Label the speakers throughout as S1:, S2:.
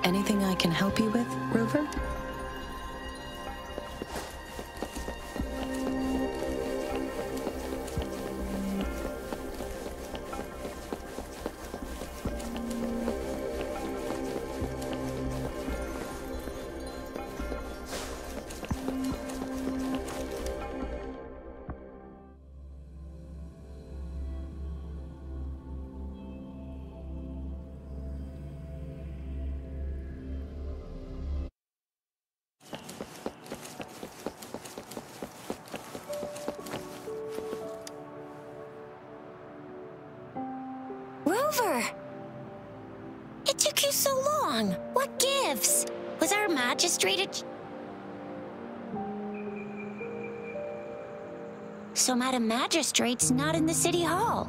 S1: Anything I can help you with, Rover?
S2: Rover! It took you so long. What gives? Was our magistrate So Madam Magistrate's not in the city hall.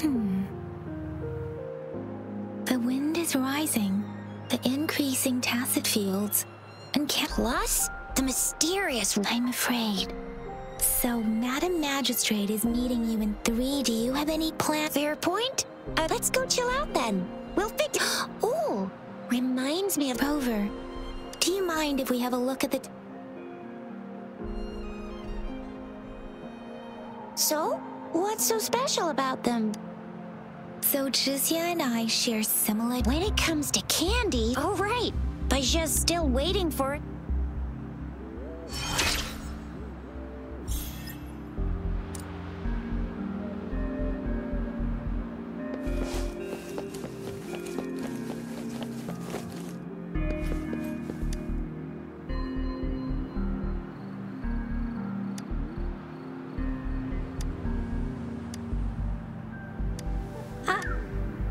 S3: The wind is rising, the increasing tacit fields, and
S2: Plus, the mysterious...
S3: I'm afraid. So Madam Magistrate is meeting you in 3. Do you have any plans?
S2: Fair point. Let's go chill out then. We'll figure... Ooh, reminds me of...
S3: Rover, do you mind if we have a look at the...
S2: So, what's so special about them?
S3: So Jizya and I share similar...
S2: When it comes to candy... Oh, right. But just still waiting for it.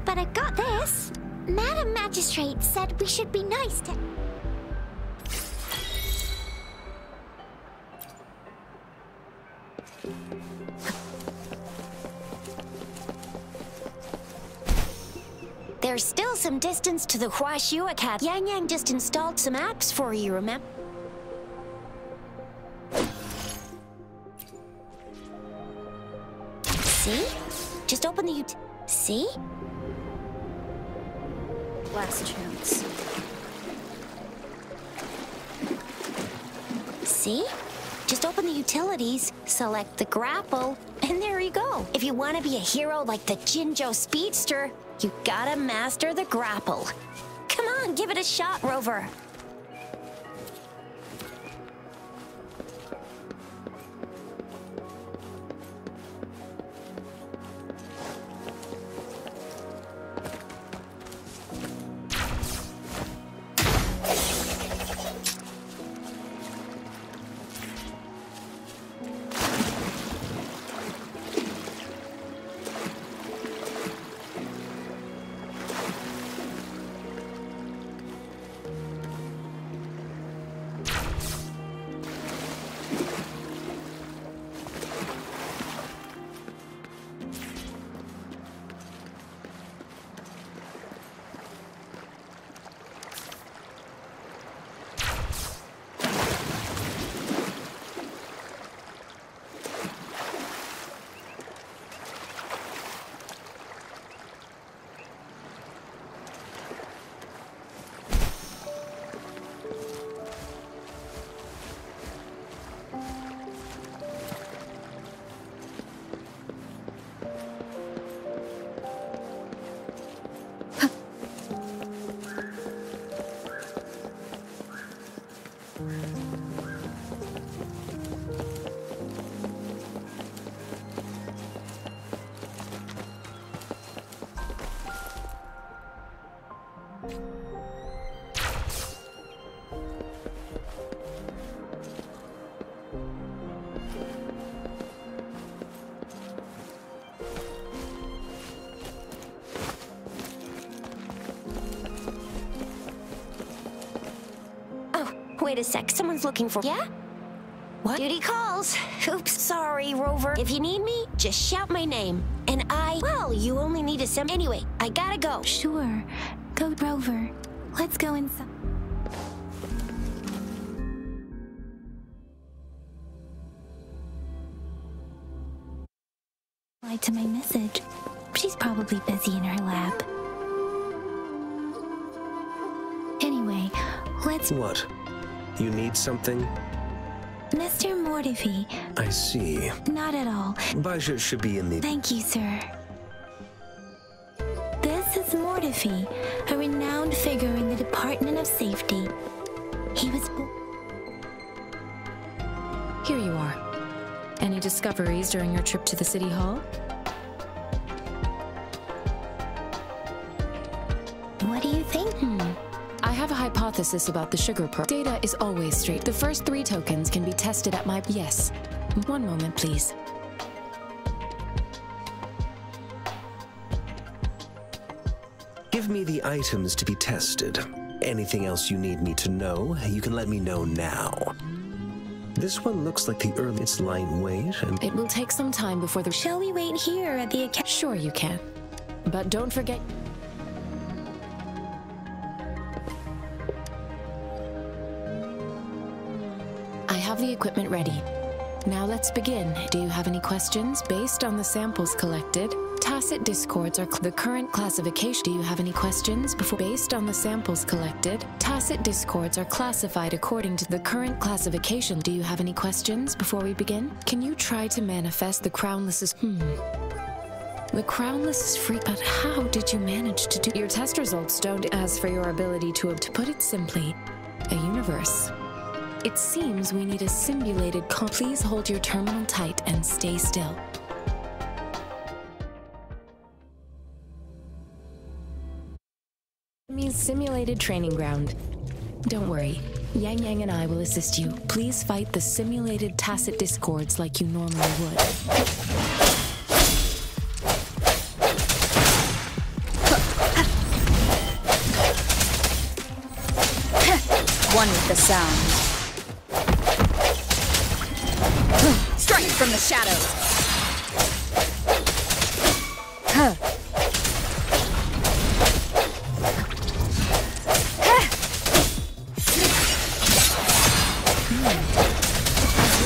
S3: But I got this. Madam Magistrate said we should be nice to...
S2: There's still some distance to the Huashu Academy. Yang Yang just installed some apps for you, remember? See? Just open the See?
S4: Last chance.
S2: See? Just open the utilities, select the grapple, and there you go. If you want to be a hero like the Jinjo Speedster, you gotta master the grapple. Come on, give it a shot, Rover. Wait a sec, someone's looking for... Yeah? What? Duty calls. Oops, sorry, Rover. If you need me, just shout my name. And well, you only need a Anyway, I gotta go.
S3: Sure. Go, Rover. Let's go inside. To my message. She's probably busy in her lab. Anyway, That's
S5: What? You need something?
S3: Mr. Mortivy.
S5: I see.
S3: Not at all.
S5: Baja should be in the...
S3: Thank you, sir. This is Mortivy, a renowned figure in the Department of Safety. He was...
S1: Here you are. Any discoveries during your trip to the City Hall?
S3: What do you think?
S1: I have a hypothesis about the sugar pearl. Data is always straight. The first 3 tokens can be tested at my... Yes. One moment, please.
S5: Give me the items to be tested. Anything else you need me to know, you can let me know now. This one looks like the early... It's lightweight and...
S1: It will take some time before the...
S3: Shall we wait here at the account?
S1: Sure you can. But don't forget... I have the equipment ready. Now let's begin. Do you have any questions? Based on the samples collected, tacit discords are the current classification. Do you have any questions? Based on the samples collected, tacit discords are classified according to the current classification. Do you have any questions before we begin? Can you try to manifest the crownless's... The crownless is free, but how did you manage to do... Your test results don't... As for your ability to put it simply, a universe. It seems we need a simulated Please hold your terminal tight and stay still. Means simulated training ground. Don't worry. Yang Yang and I will assist you. Please fight the simulated tacit discords like you normally would.
S4: One with the sound. Strike from the shadows.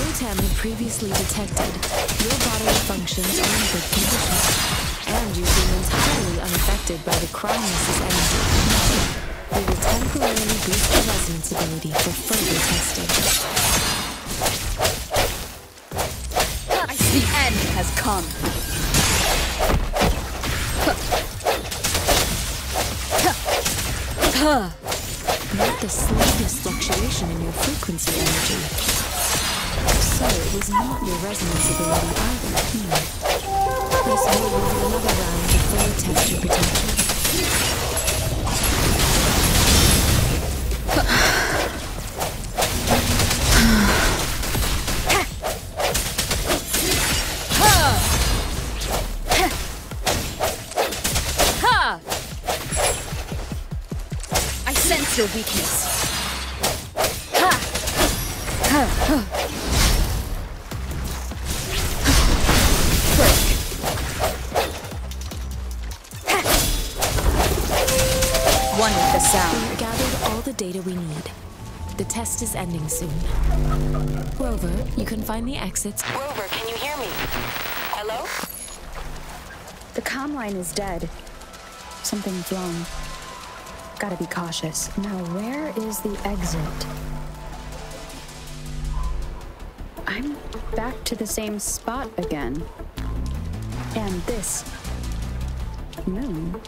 S1: As had previously detected, your bodily functions are in good condition, and you seem entirely unaffected by the crownless's energy. We will temporarily boost the resonance ability for further testing.
S4: The end has come.
S1: Not the slightest fluctuation in your frequency energy. So it was not your resonance ability either. This will be another round to fully test your potential.
S4: Your weakness. One with the sound.
S1: We've gathered all the data we need. The test is ending soon. Rover, you can find the exits.
S6: Rover, can you hear me? Hello?
S4: The comm line is dead. Something's wrong. Gotta be cautious. Now, where is the exit? I'm back to the same spot again. And this moon.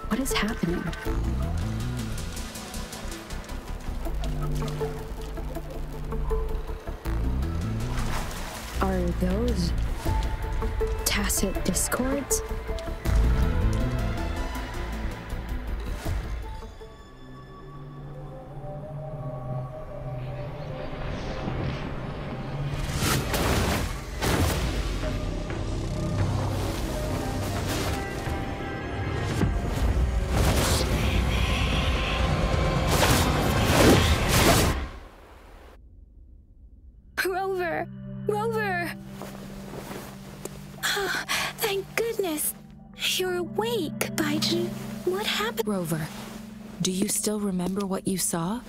S4: What is happening? Are those tacit discords?
S3: Rover! Oh, thank goodness. You're awake, Baiju. What happened?
S1: Rover, do you still remember what you saw?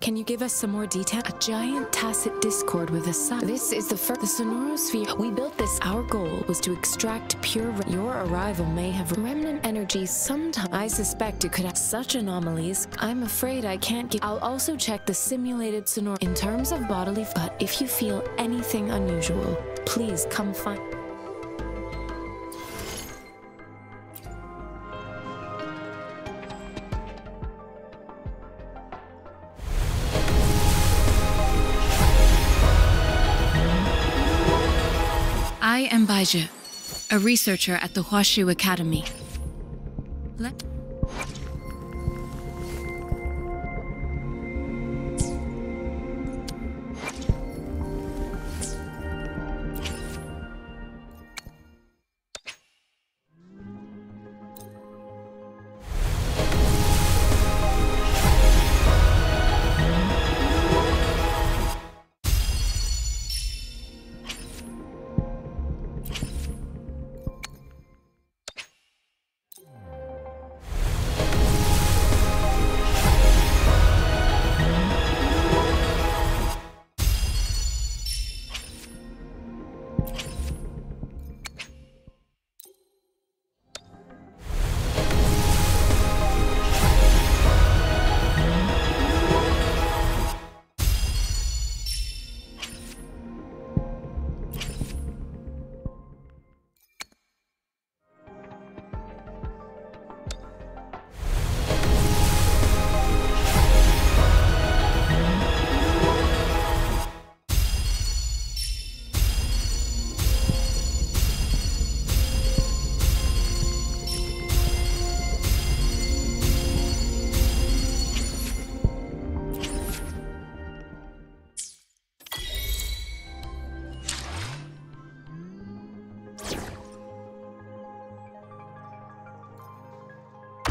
S1: Can you give us some more detail? A giant tacit discord with a sun. This is the sonorosphere. We built this. Our goal was to extract pure. Your arrival may have remnant energy sometime. I suspect it could have such anomalies. I'm afraid I can't give. I'll also check the simulated sonor in terms of bodily. But if you feel anything unusual, please come find.
S7: I am Baiju, a researcher at the Huashu Academy.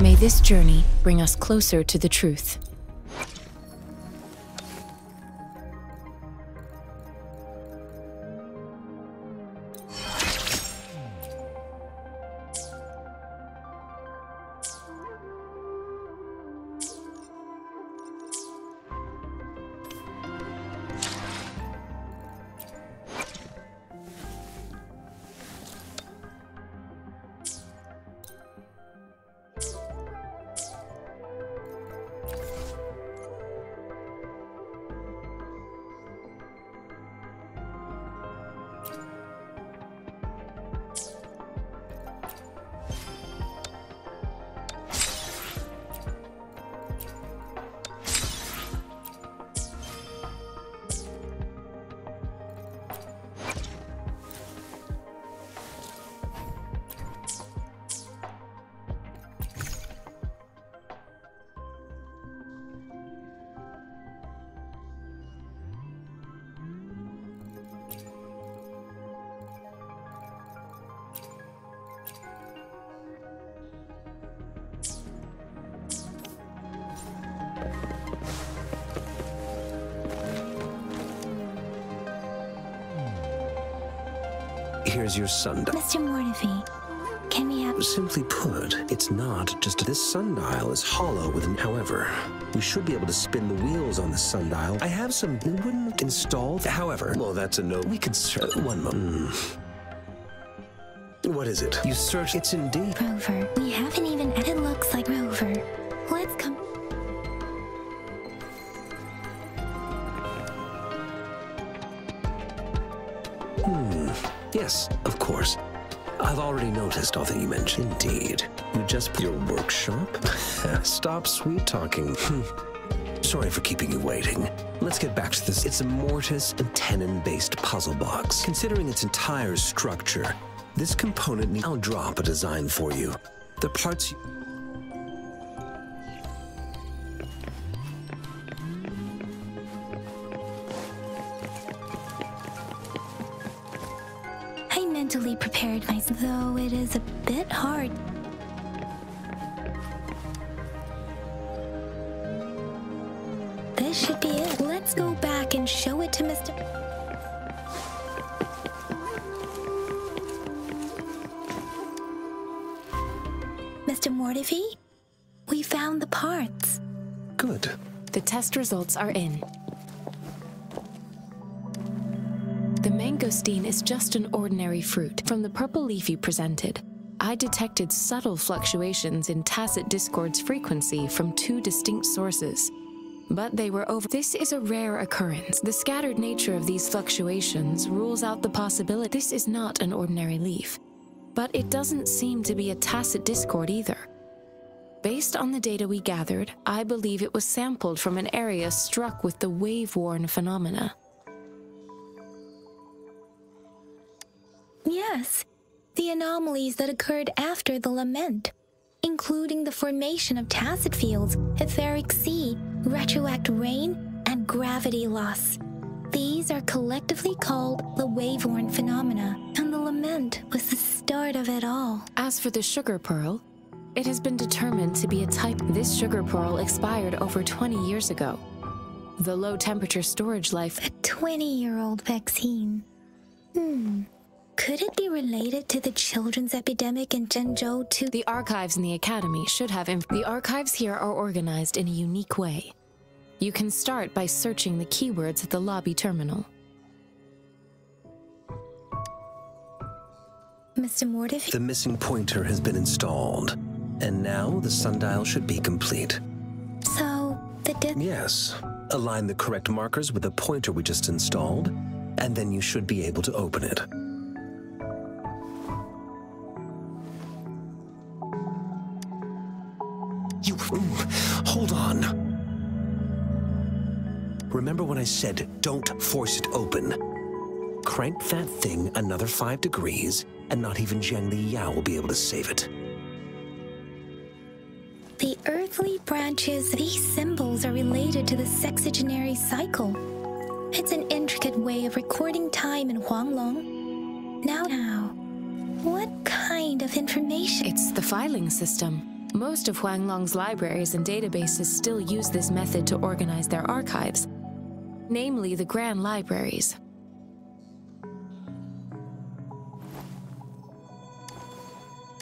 S1: May this journey bring us closer to the truth.
S5: Here's your sundial.
S3: Mr. Mortefi, can we have...
S5: Simply put, it's not just this sundial is hollow within. However, we should be able to spin the wheels on the sundial. I have some. It wouldn't install. However, well, that's a no. We can search. One moment. What is it? You search. It's indeed.
S3: Rover, we haven't even... It looks like Rover. Let's come...
S5: Yes, of course. I've already noticed all that you mentioned. Indeed. You just put your workshop? Stop sweet-talking. Sorry for keeping you waiting. Let's get back to this. It's a mortise and tenon-based puzzle box. Considering its entire structure, this component I'll drop a design for you. The parts...
S3: mentally prepared myself, though it is a bit hard. This should be it. Let's go back and show it to Mr.
S2: Mr. Mortefi, we found the parts.
S5: Good.
S1: The test results are in. The mangosteen is just an ordinary fruit. From the purple leaf you presented, I detected subtle fluctuations in tacit discord's frequency from 2 distinct sources. But they were over. This is a rare occurrence. The scattered nature of these fluctuations rules out the possibility this is not an ordinary leaf. But it doesn't seem to be a tacit discord either. Based on the data we gathered, I believe it was sampled from an area struck with the wave-worn phenomena.
S3: Yes, the anomalies that occurred after the lament, including the formation of tacit fields, etheric sea, retroact rain, and gravity loss. These are collectively called the wave-worn phenomena, and the lament was the start of it all.
S1: As for the sugar pearl, it has been determined to be a type. This sugar pearl expired over 20 years ago. The low-temperature storage life...
S3: A 20-year-old vaccine. Could it be related to the children's epidemic in Zhengzhou too?
S1: The archives in the Academy should have... The archives here are organized in a unique way. You can start by searching the keywords at the lobby terminal.
S3: Mr. Mortiff?
S5: The missing pointer has been installed, and now the sundial should be complete.
S3: So,
S5: Yes. Align the correct markers with the pointer we just installed, and then you should be able to open it. Hold on. Remember when I said, don't force it open? Crank that thing another 5 degrees, and not even Zhang Li Yao will be able to save it.
S3: The earthly branches, these symbols are related to the sexagenary cycle. It's an intricate way of recording time in Huanglong. Now, what kind of information?
S1: It's the filing system. Most of Huanglong's libraries and databases still use this method to organize their archives, namely the Grand Libraries.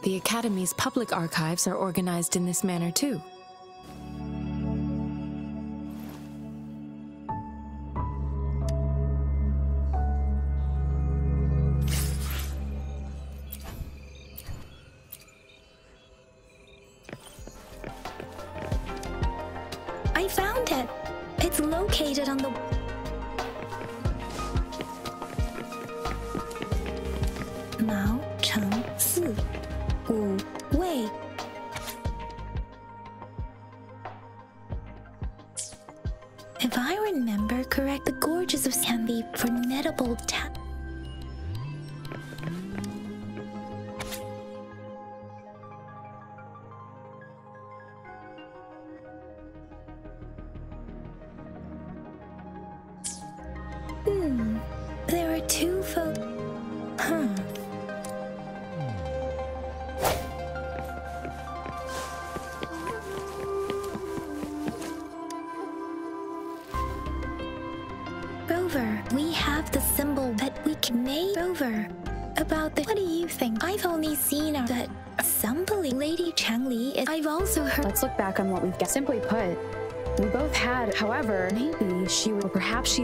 S1: The Academy's public archives are organized in this manner too.
S3: I found it. It's located on the... Mao Cheng Si Wu Wei. If I remember correct, the gorges of can be formidable There are 2 folk... Rover, we have the symbol that we can make. Rover, about the... What do you think? I've only seen that somebody, Lady Changli, I've also heard...
S4: Let's look back on what we've got. Simply put, we both had, however, maybe she would, perhaps she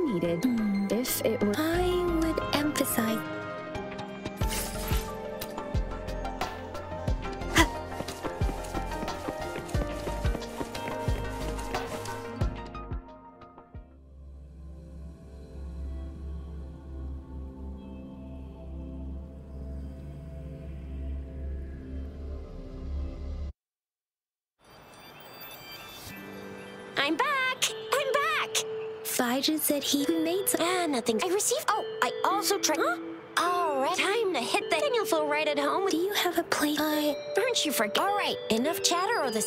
S4: needed, if it were...
S3: I would emphasize...
S2: I'm back! I'm back!
S3: Baizhi said he made some...
S2: nothing. I received... Oh, I also tried... Huh? All right, time to hit the... Then you'll feel right at home.
S3: Do you have a place?
S2: Aren't you forget? All right, enough chatter or the...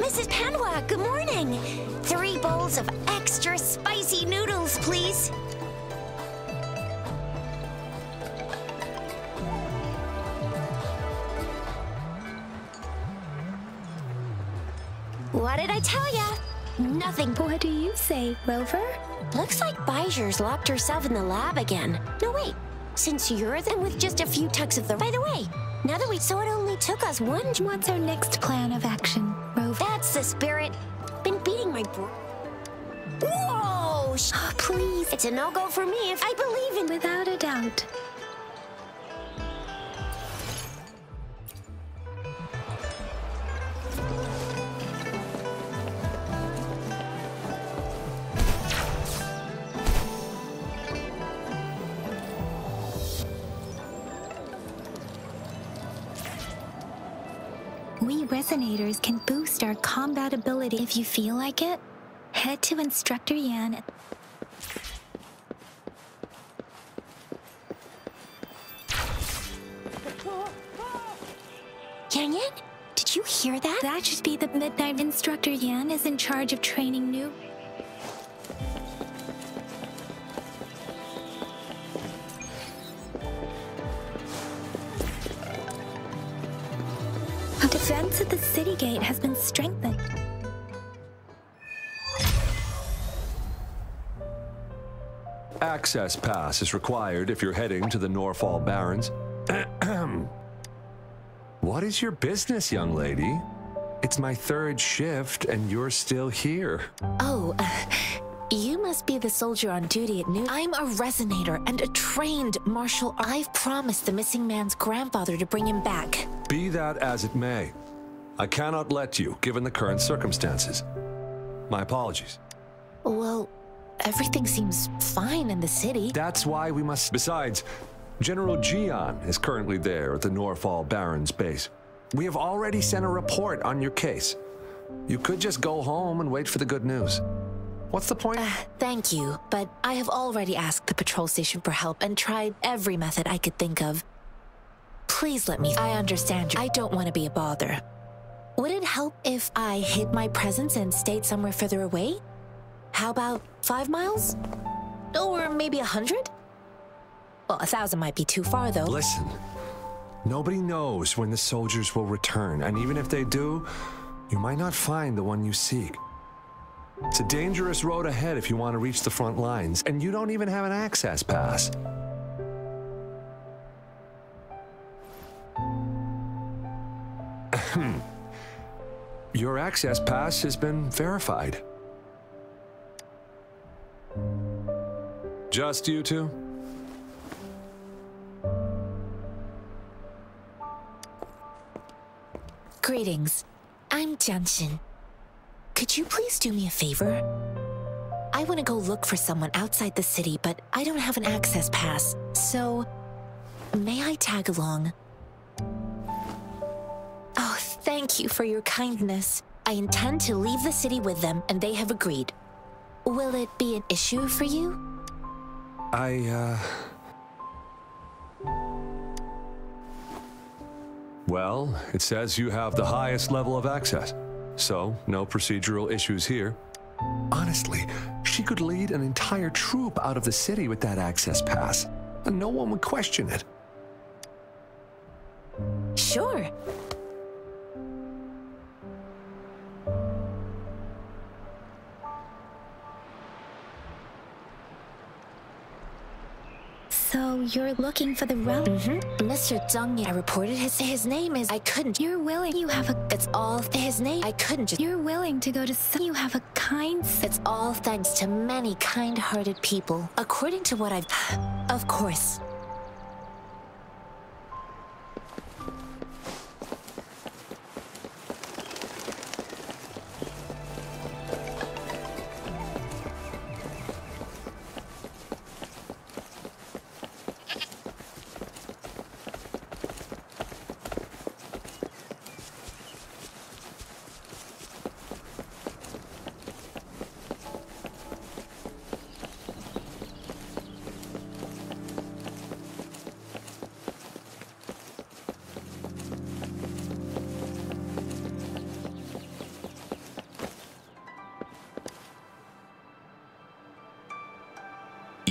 S2: Mrs. Panwa, good morning. 3 bowls of extra spicy noodles, please. What did I tell ya? Nothing.
S3: What do you say, Rover?
S2: Looks like Bijou's locked herself in the lab again. No, wait. Since you're then with just a few tucks of the... By the way, now that we saw it only took us one...
S3: What's our next plan of action, Rover?
S2: That's the spirit. Been beating my Whoa!
S3: Oh, please.
S2: It's a no-go for me if I believe in...
S3: Without a doubt. We Resonators can boost our combat ability. If you feel like it, head to Instructor Yan.
S2: Yan Yan, did you hear that?
S3: That should be the midnight. Instructor Yan is in charge of training new... Defense at the city gate has been strengthened.
S8: Access pass is required if you're heading to the Norfall Barrens. What is your business, young lady? It's my 3rd shift and you're still here.
S1: Oh, you must be the soldier on duty at noon. I'm a resonator and a trained martial art. I've promised the missing man's grandfather to bring him back.
S8: Be that as it may, I cannot let you, given the current circumstances. My apologies.
S1: Well, everything seems fine in the city.
S8: That's why we must... Besides, General Jian is currently there at the Norfall Barrens base. We have already sent a report on your case. You could just go home and wait for the good news. What's the point?
S1: Thank you, but I have already asked the patrol station for help and tried every method I could think of. Please let me... I understand you. I don't want to be a bother. Would it help if I hid my presence and stayed somewhere further away? How about 5 miles? Or maybe 100? Well, 1,000 might be too far, though.
S8: Listen, nobody knows when the soldiers will return, and even if they do, you might not find the one you seek. It's a dangerous road ahead if you want to reach the front lines, and you don't even have an access pass. Your access pass has been verified. Just you two?
S1: Greetings. I'm Jianshin. Could you please do me a favor? I want to go look for someone outside the city, but I don't have an access pass, so may I tag along? Oh, thank you for your kindness. I intend to leave the city with them, and they have agreed. Will it be an issue for you?
S8: Well, it says you have the highest level of access, so no procedural issues here. Honestly, she could lead an entire troop out of the city with that access pass, and no one would question it.
S1: Sure.
S3: So you're looking for the relic?
S1: Mr. Zhang, I reported his name is... I couldn't...
S3: You're willing. You have a...
S1: It's all... His name... I couldn't just...
S3: You're willing to go to... You have a kind...
S1: It's all thanks to many kind-hearted people. According to what I've... Of course.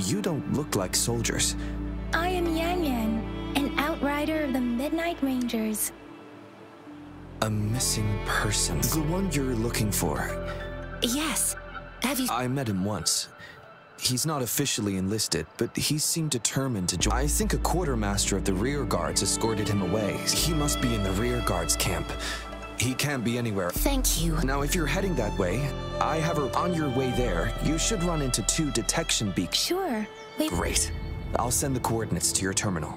S9: You don't look like soldiers.
S3: I am Yang Yang, an outrider of the Midnight Rangers.
S9: A missing person. The one you're looking for.
S2: Yes. Have you...
S9: I met him once. He's not officially enlisted, but he seemed determined to join. I think a quartermaster of the rear guards escorted him away. He must be in the rear guards camp. He can't be anywhere.
S2: Thank you.
S9: Now, if you're heading that way, I have her on your way there. You should run into 2 detection beacons.
S3: Sure. Wait.
S9: Great. I'll send the coordinates to your terminal.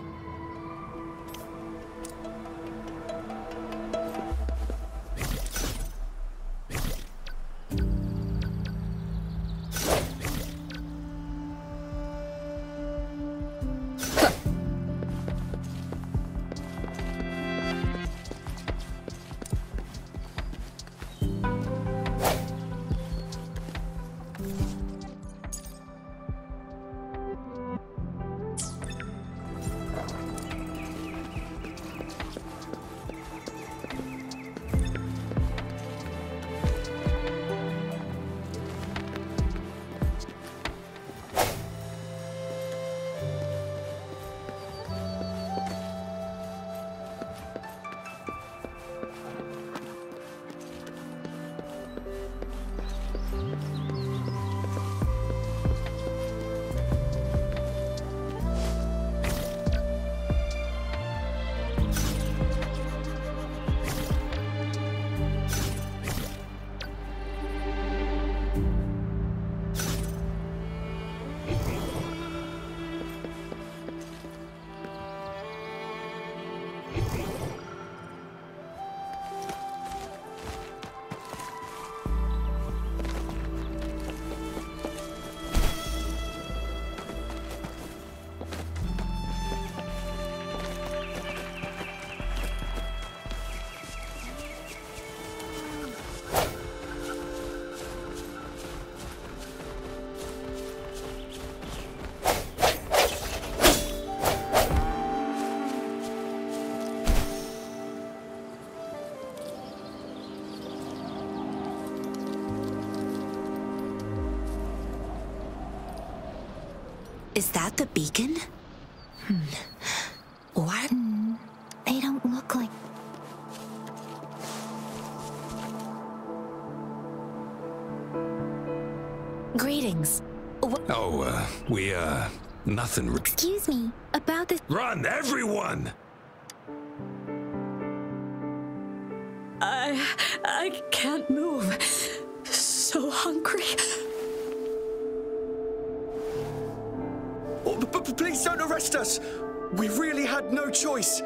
S2: Is that the beacon? What?
S3: They don't look like...
S2: Greetings.
S5: Nothing.
S3: Excuse me, about this...
S5: Run, everyone!
S10: I can't move. So hungry.
S9: Oh, please don't arrest us! We really had no choice.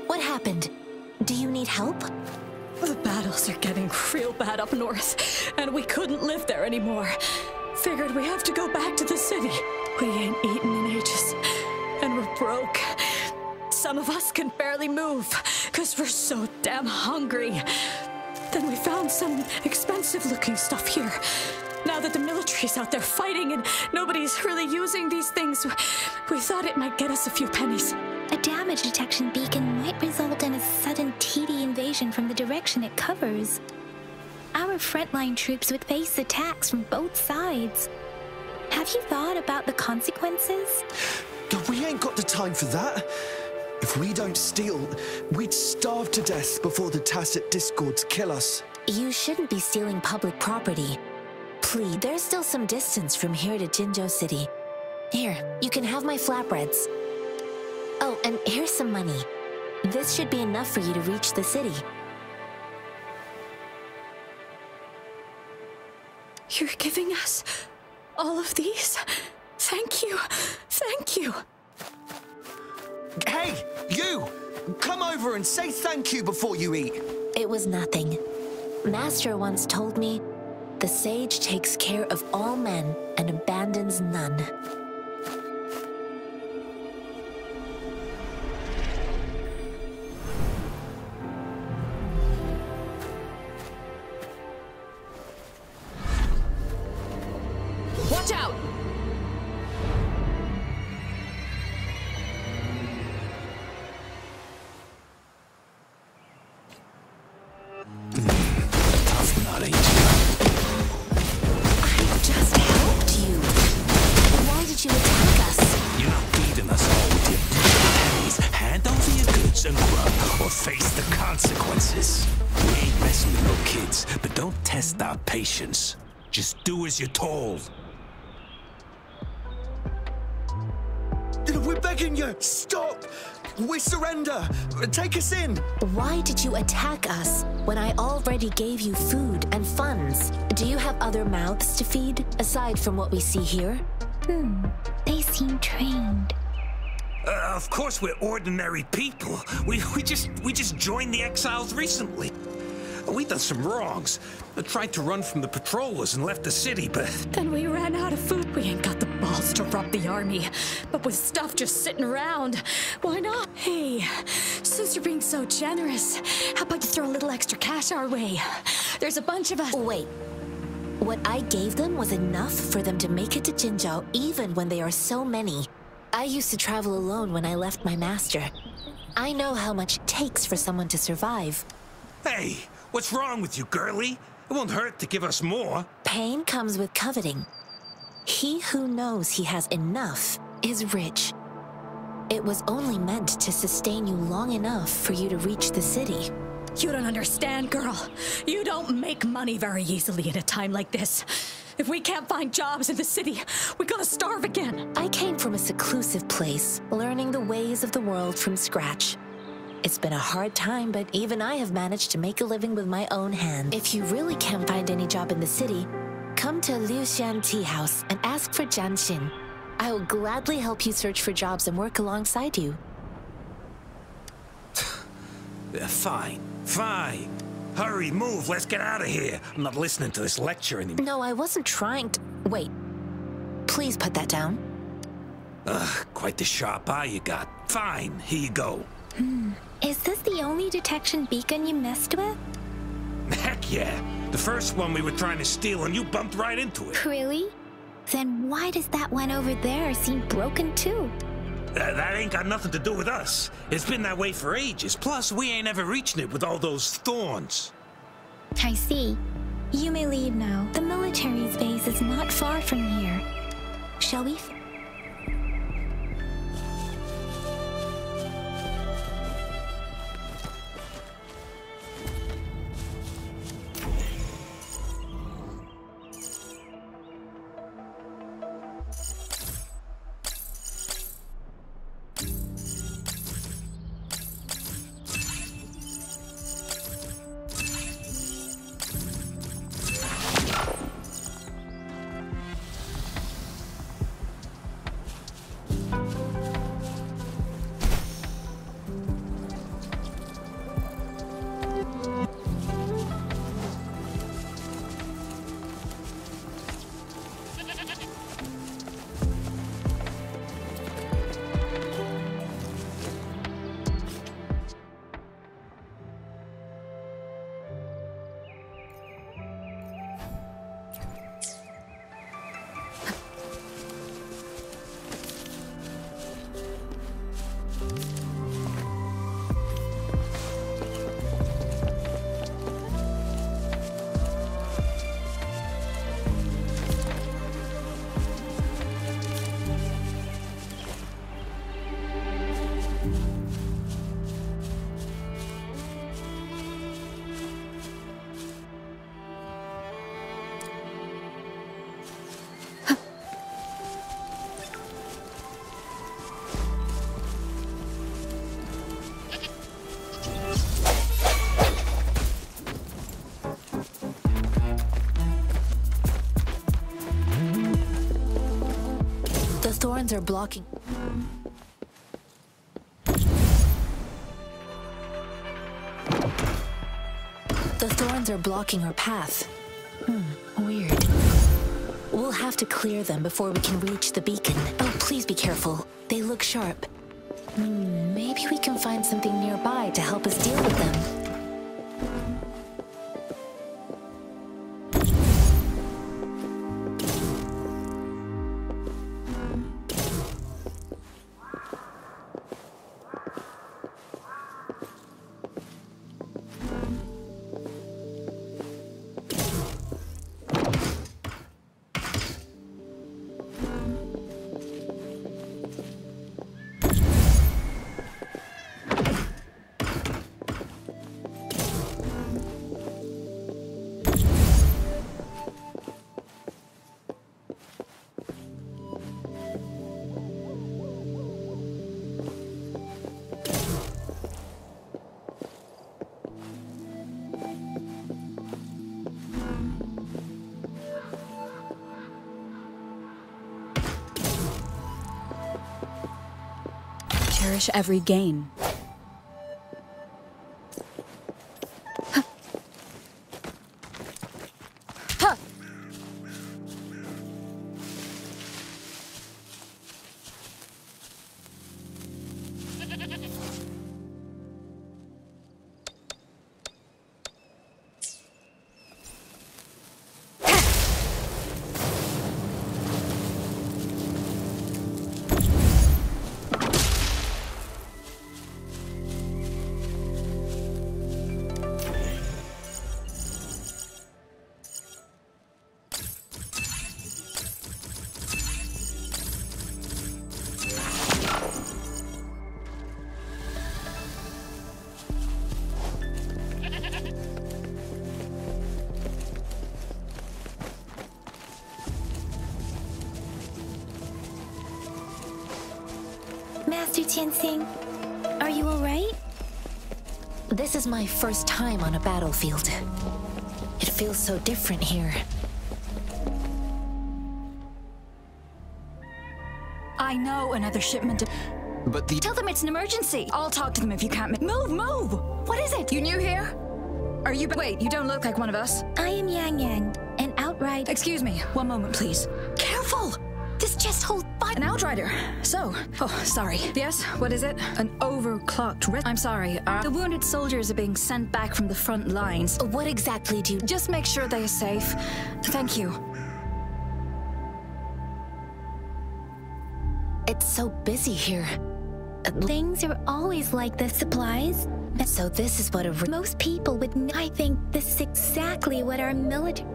S2: What happened? Do you need help?
S10: The battles are getting real bad up north, and we couldn't live there anymore. Figured we have to go back to the city. We ain't eaten in ages, and we're broke. Some of us can barely move, because we're so damn hungry. Then we found some expensive-looking stuff here. Now that the military's out there fighting and nobody's really using these things, we thought it might get us a few pennies.
S3: A damage detection beacon might result in a sudden TD invasion from the direction it covers. Our frontline troops would face attacks from both sides. Have you thought about the consequences?
S9: We ain't got the time for that. If we don't steal, we'd starve to death before the Tacit Discords kill us.
S2: You shouldn't be stealing public property. Please, there's still some distance from here to Jinzhou City. Here, you can have my flatbreads. Oh, and here's some money. This should be enough for you to reach the city.
S10: You're giving us all of these? Thank you. Thank you.
S9: Hey, you! Come over and say thank you before you eat.
S2: It was nothing. Master once told me, the sage takes care of all men and abandons none.
S10: Watch out!
S5: Tough nut, ain't you?
S11: test our patience. Just do as you're told.
S9: We're begging you! Stop! We surrender! Take us in!
S1: Why did you attack us when I already gave you food and funds? Do you have other mouths to feed, aside from what we see here?
S3: They seem trained.
S11: Of course we're ordinary people. We just joined the exiles recently. We done some wrongs. I tried to run from the patrollers and left the city, but...
S10: Then we ran out of food. We ain't got the balls to rob the army. But with stuff just sitting around, why not? Hey, since you're being so generous, how about you throw a little extra cash our way? There's a bunch of us.
S1: Wait. What I gave them was enough for them to make it to Jinzhou, even when they are so many. I used to travel alone when I left my master. I know how much it takes for someone to survive.
S11: Hey, what's wrong with you, girlie? It won't hurt to give us more.
S1: Pain comes with coveting. He who knows he has enough is rich. It was only meant to sustain you long enough for you to reach the city.
S10: You don't understand, girl. You don't make money very easily at a time like this. If we can't find jobs in the city, we're gonna starve again.
S1: I came from a seclusive place, learning the ways of the world from scratch. It's been a hard time, but even I have managed to make a living with my own hands. If you really can't find any job in the city, come to Liu Xian Tea House and ask for Jian Xin. I will gladly help you search for jobs and work alongside you.
S11: Fine. Hurry, move, let's get out of here. I'm not listening to this lecture anymore.
S1: No, I wasn't trying to... Wait. Please put that down.
S11: Quite the sharp eye you got. Fine, here you go.
S3: Is this the only detection beacon you messed with?
S11: Heck yeah. The first one we were trying to steal and you bumped right into it.
S3: Really? Then why does that one over there seem broken too?
S11: That ain't got nothing to do with us. It's been that way for ages. Plus, we ain't ever reaching it with all those thorns.
S3: I see. You may leave now. The military's base is not far from here. Shall we?
S1: Thorns are blocking. The thorns are blocking our path. Weird. We'll have to clear them before we can reach the beacon. Oh, please be careful. They look sharp. Maybe we can find something nearby to help us deal with them.
S4: cherish every gain.
S3: Master Tianxing, are you alright?
S1: This is my first time on a battlefield. It feels so different here.
S4: I know another shipment.
S9: But
S4: Tell them it's an emergency. I'll talk to them if you can't. Move, move! What is it? You new here? Are you? Wait, you don't look like one of us.
S3: I am Yang Yang, an outright.
S4: Excuse me, one moment, please. Careful! This chest holds an outrider. So, sorry. Yes, what is it? An overclocked I'm sorry. The wounded soldiers are being sent back from the front lines.
S1: What exactly do you...
S4: Just make sure they're safe. Thank you.
S1: It's so busy here.
S3: Things are always like this. Supplies.
S1: So this is what
S3: most people would. I think this is exactly what our military.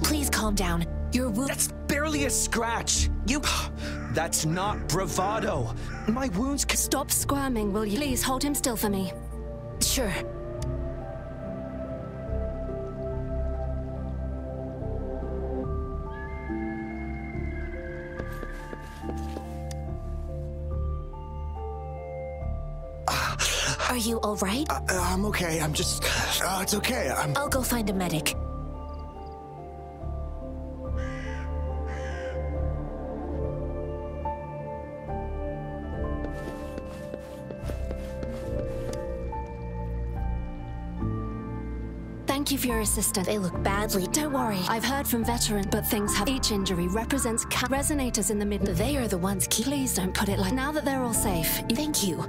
S1: Please calm down. Your wound.
S9: That's barely a scratch. That's not bravado. My wounds.
S7: Stop squirming, will you? Please hold him still for me.
S1: Sure. Are you all right?
S12: I'm okay. I'm just... it's okay.
S1: I'll go find a medic.
S7: Thank you for your assistance.
S1: They look badly.
S7: Don't worry. I've heard from veterans, but things have... Each injury represents resonators in the middle.
S1: They are the ones
S7: Please don't put it like... Now that they're all safe...
S1: Thank you.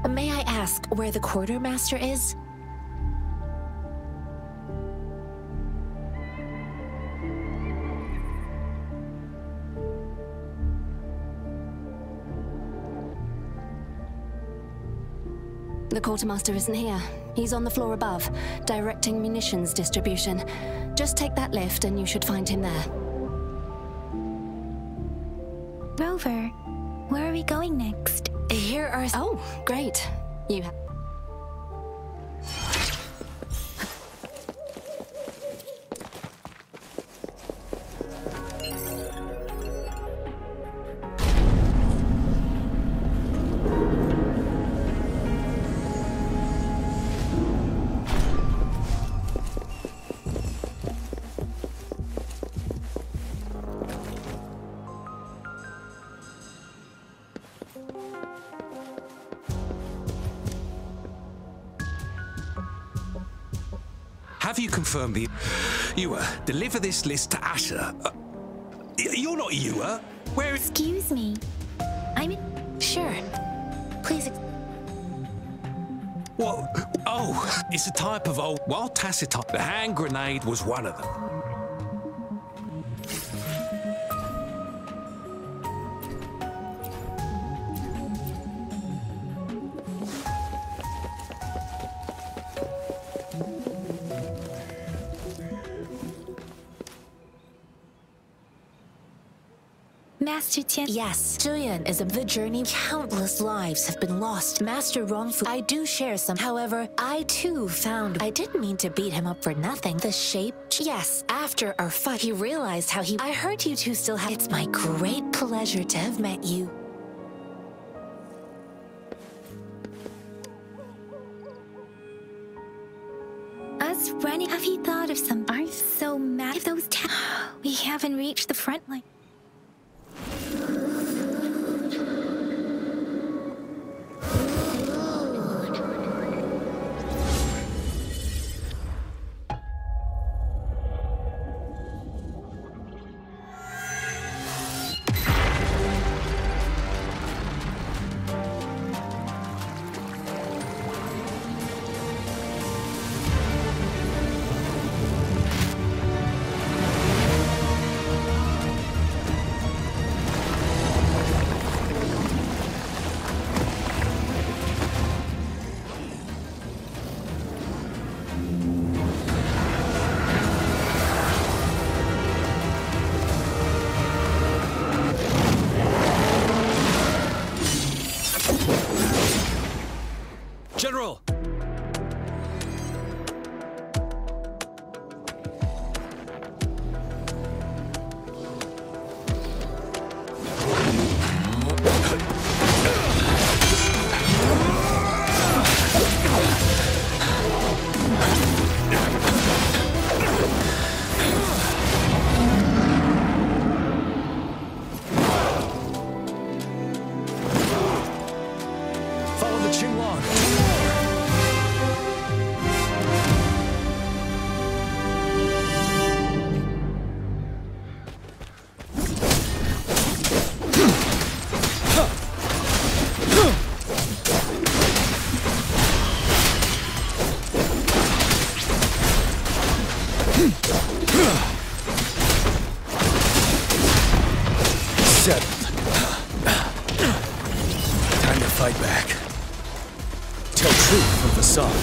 S1: May I ask where the quartermaster is?
S7: The quartermaster isn't here. He's on the floor above, directing munitions distribution. Just take that lift and you should find him there.
S3: Rover, where are we going next?
S7: Here are... Oh, great. You have...
S11: Have you confirmed the... Yuwa, deliver this list to Asher. You're not Yuwa. Where...
S3: Excuse me. I'm...
S1: Sure. Please...
S11: Well, Oh, it's a type of old wild tacit. The hand grenade was one of them.
S3: Master Tian.
S1: Yes, Julian is the journey. Countless lives have been lost. Master Wrongfu, I do share some. However, I too found. I didn't mean to beat him up for nothing. The shape. Yes, after our fight, he realized how he. I heard you two still have. It's my great pleasure to have met you.
S3: Us running. Have you thought of some? I'm so mad. If those. We haven't reached the front line.
S5: General! Follow the Qinglong!
S12: Time to fight back. Tell truth from facade.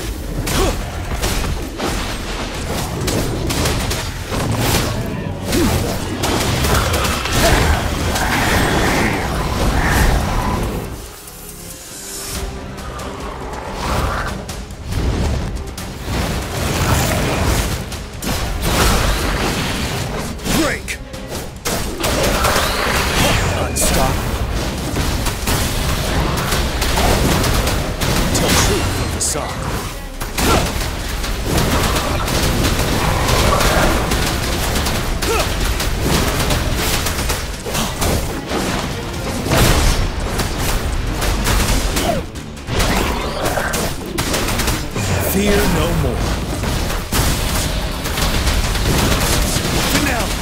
S12: Break! Unstoppable. Tell truth from facade. Fear no more. Finale.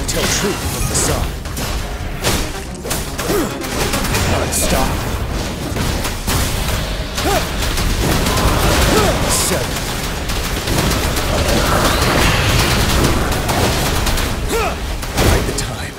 S12: Tell truth from the sun. Unstoppable. 7. Right the time.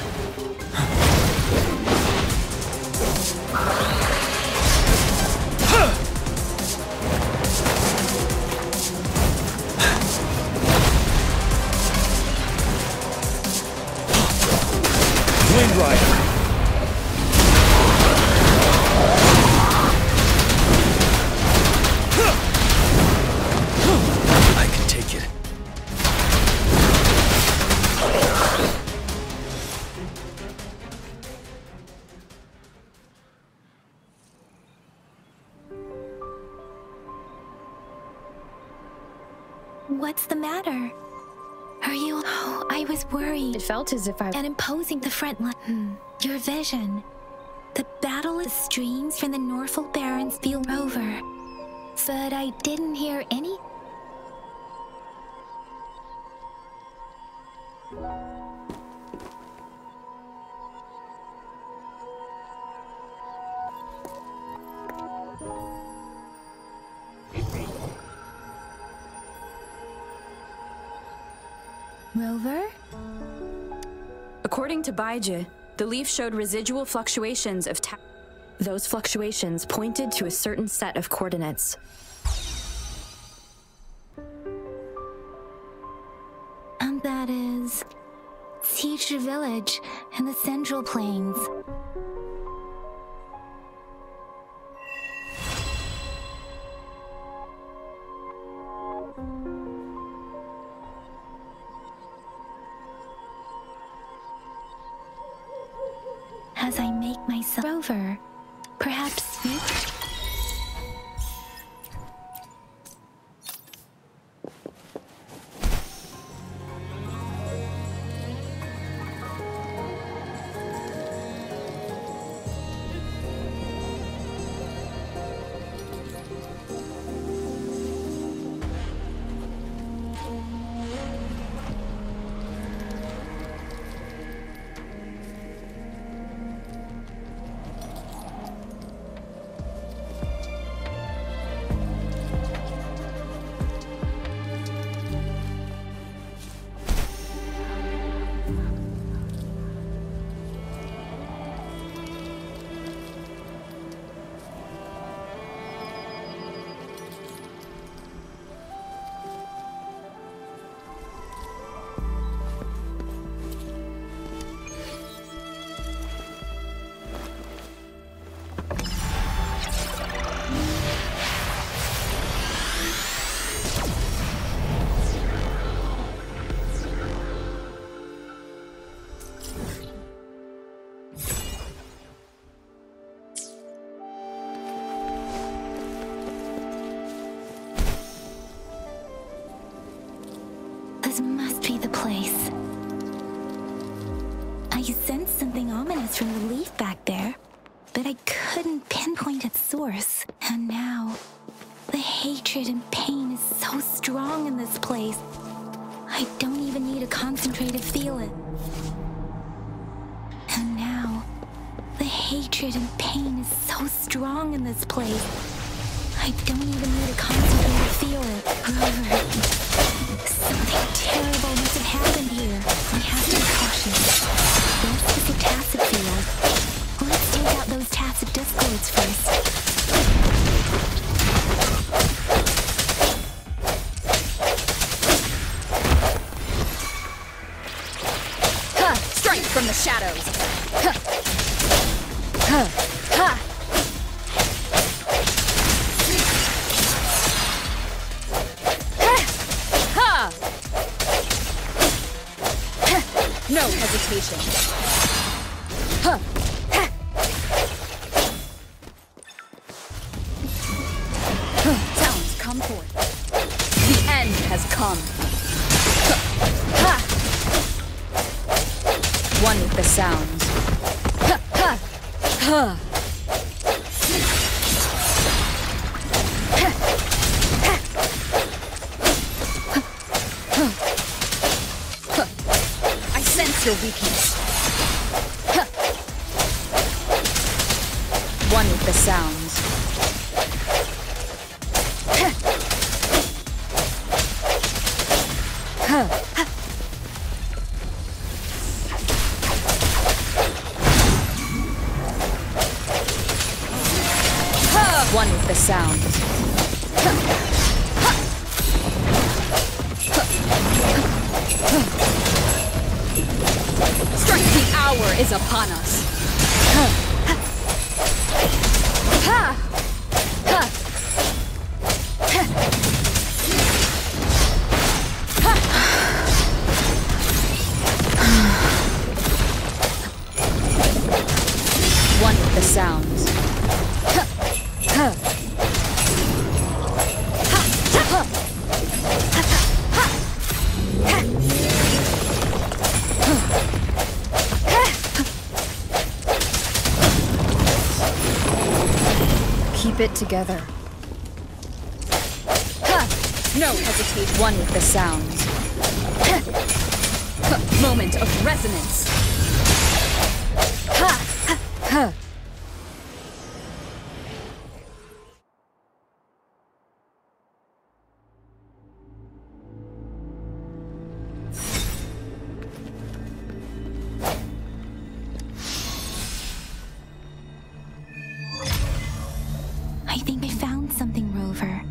S12: Wind Rider. I can take it.
S3: What's the matter? Are you? Oh, I was worried.
S1: It felt as if I.
S3: And imposing the front line. Your vision. The battle of streams from the Norfolk Barrens spilled over. But I didn't hear any. Rover?
S13: According to Baiji, the leaf showed residual fluctuations of those fluctuations pointed to a certain set of coordinates.
S3: And that is... Teacher Village in the Central Plains. As I make myself over, perhaps you... This must be the place. I sensed something ominous from the leaf back there, but I couldn't pinpoint its source. And now, the hatred and pain is so strong in this place. I don't even need to concentrate to feel it. And now, the hatred and pain is so strong in this place. I don't even need to concentrate to feel it. Something terrible must have happened here. We have to be cautious. This is a tacit field. Let's take out those tacit discords first.
S4: Ha! Strength from the shadows! Ha! Ha! Ha! No hesitation. Huh. Ha. Sounds come forth. The end has come. Ha. One with the sounds. Ha. Ha. Ha. Your weakness. Huh. One with the sounds. Huh. Huh. Huh. One with the sounds. The hour is upon us. One with the sounds. Keep it together. Ha! No hesitation. One with the sounds.
S13: Moment of resonance. Ha! Ha! Ha!
S3: I think I found something, Rover.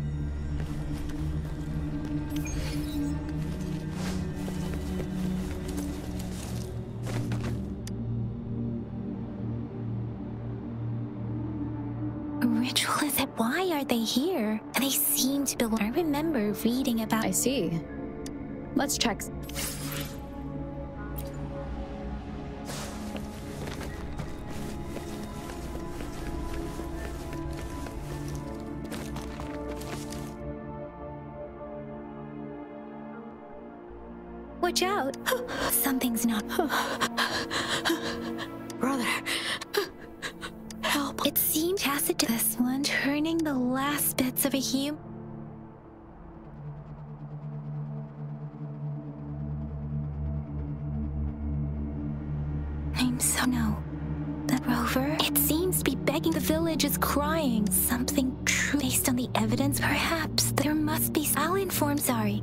S3: A ritual is it? Why are they here? They seem to belong. I remember reading about.
S13: I see. Let's check.
S3: Watch out! Something's not.
S10: Brother. Help.
S3: It seemed tacit to this one, turning the last bits of a human. I'm so no. That Rover? It seems to be begging. The village is crying. Something true based on the evidence. Perhaps there must be. I'll inform. Sorry.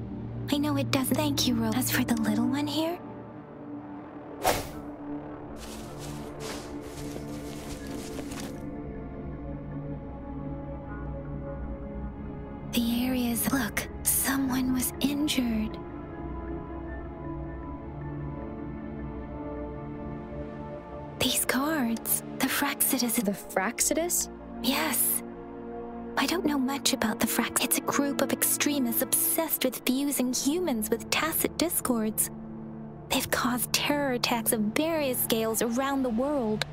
S3: I know it does. Thank you, Rover. As for the little one here? The areas. Look, someone was injured. These guards. The Fraxidus.
S13: The Fraxidus?
S3: Yes. I don't know much about the Frax. It's a group of extremists obsessed with fusing humans with tacit discords. They've caused terror attacks of various scales around the world.